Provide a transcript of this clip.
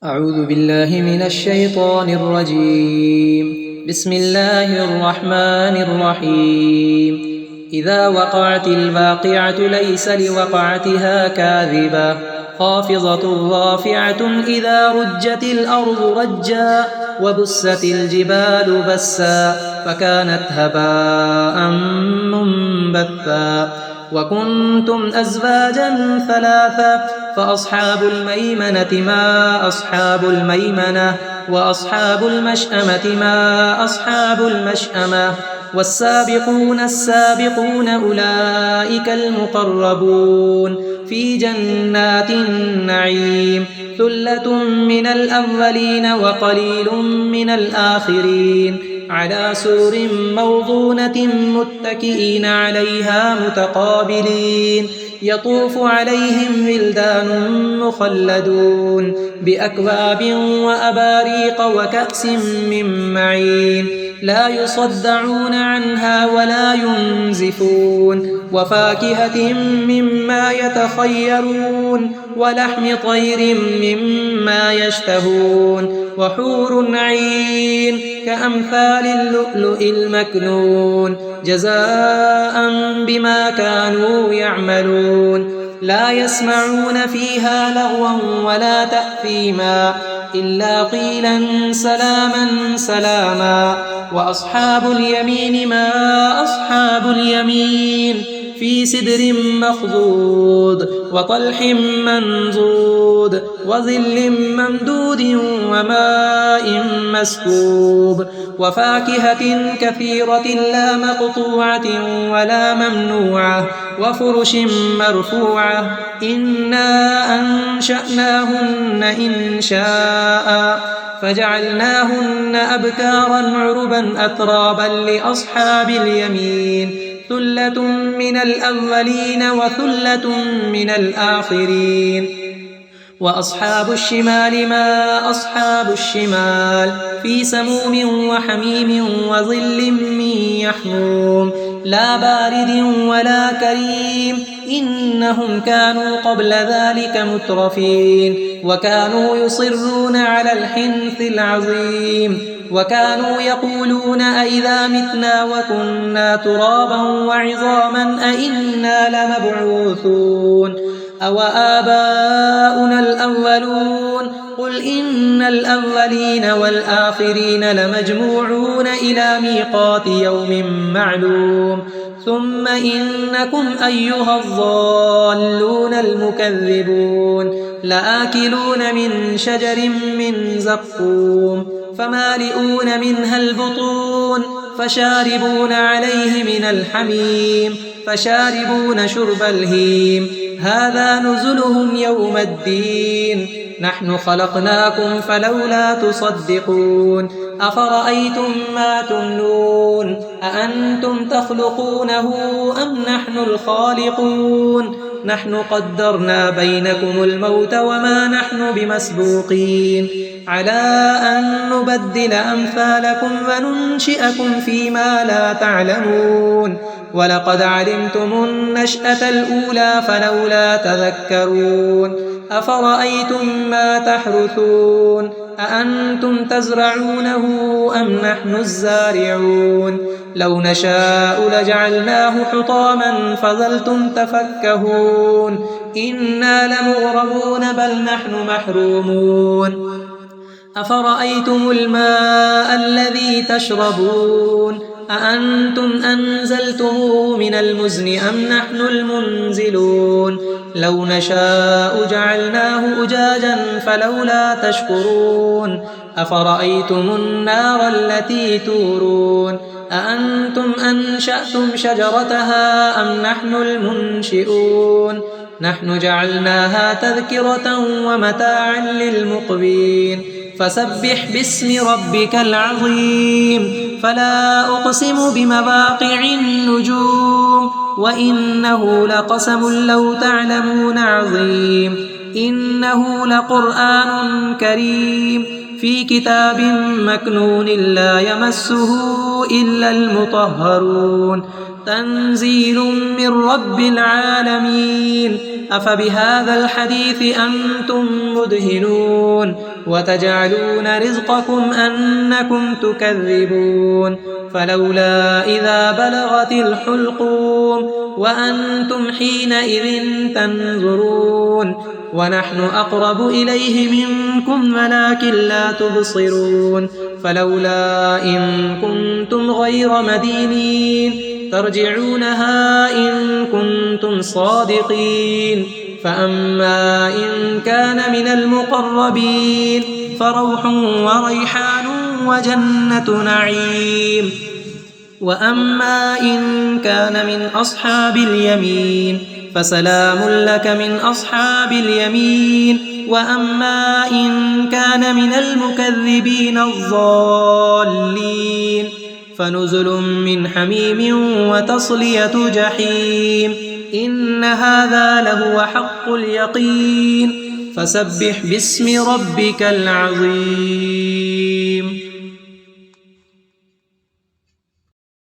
أعوذ بالله من الشيطان الرجيم. بسم الله الرحمن الرحيم. إذا وقعت الواقعة ليس لوقعتها كاذبة خافضة رافعة إذا رجت الأرض رجا وبست الجبال بسا فكانت هباء منبثا وكنتم أزواجا ثلاثا فأصحاب الميمنة ما أصحاب الميمنة وأصحاب المشأمة ما أصحاب المشأمة والسابقون السابقون أولئك المقربون في جنات النعيم ثلة من الأولين وقليل من الآخرين على سور موضونة متكئين عليها متقابلين يطوف عليهم ولدان مخلدون بأكواب وأباريق وكأس من معين لا يصدعون عنها ولا ينزفون وفاكهة مما يتخيرون ولحم طير مما يشتهون وحور عين كأمثال اللؤلؤ المكنون جزاء بما كانوا يعملون لا يسمعون فيها لغوا ولا تأثيما إلا قيلا سلاما سلاما وأصحاب اليمين ما أصحاب اليمين في سدر مخضود وطلح منضود وظل ممدود وماء مسكوب وفاكهة كثيرة لا مقطوعة ولا ممنوعة وفرش مرفوعة إنا أنشأناهن إنشاء فجعلناهن أبكارا عربا أترابا لأصحاب اليمين ثلة من الأولين وثلة من الآخرين وأصحاب الشمال ما أصحاب الشمال في سموم وحميم وظل من يحموم لا بارد ولا كريم إنهم كانوا قبل ذلك مترفين وكانوا يصرون على الحنث العظيم وكانوا يقولون أئذا متنا وكنا ترابا وعظاما أئنا لمبعوثون أو آباؤنا الأولون قل إن الأولين والآخرين لمجموعون إلى ميقات يوم معلوم ثم إنكم أيها الضالون المكذبون لآكلون من شجر من زقوم فمالئون منها البطون فشاربون عليه من الحميم فشاربون شرب الهيم هذا نزلهم يوم الدين نحن خلقناكم فلولا تصدقون أفرأيتم ما تمنون أأنتم تخلقونه أم نحن الخالقون نحن قدرنا بينكم الموت وما نحن بمسبوقين على أن نبدل أمثالكم وننشئكم فيما لا تعلمون ولقد علمتم النشأة الأولى فلولا تذكرون أفرأيتم ما تحرثون أأنتم تزرعونه أم نحن الزارعون لو نشاء لجعلناه حطاما فظلتم تفكهون إنا لمغرمون بل نحن محرومون أفرأيتم الماء الذي تشربون أأنتم أنزلتموه من المزن أم نحن المنزلون لو نشاء جعلناه أجاجا فلولا تشكرون أفرأيتم النار التي تورون أأنتم أنشأتم شجرتها أم نحن المنشئون نحن جعلناها تذكرة ومتاعا للمقوين فسبح باسم ربك العظيم فلا أقسم بمواقع النجوم وإنه لقسم لو تعلمون عظيم إنه لقرآن كريم في كتاب مكنون لا يمسه إلا المطهرون تنزيل من رب العالمين. أفبهذا الحديث أنتم مدهنون وتجعلون رزقكم أنكم تكذبون. فلولا إذا بلغت الحلقوم وأنتم حينئذ تنظرون ونحن أقرب إليه منكم ولكن لا تبصرون. فلولا إن كنتم غير مدينين ترجعونها إن كنتم صادقين. فأما إن كان من المقربين فروح وريحان وجنة نعيم. وأما إن كان من أصحاب اليمين فسلام لك من أصحاب اليمين. وأما إن كان من المكذبين الضالين فنزل من حميم وتصلية جحيم. إن هذا لهو حق اليقين. فسبح باسم ربك العظيم.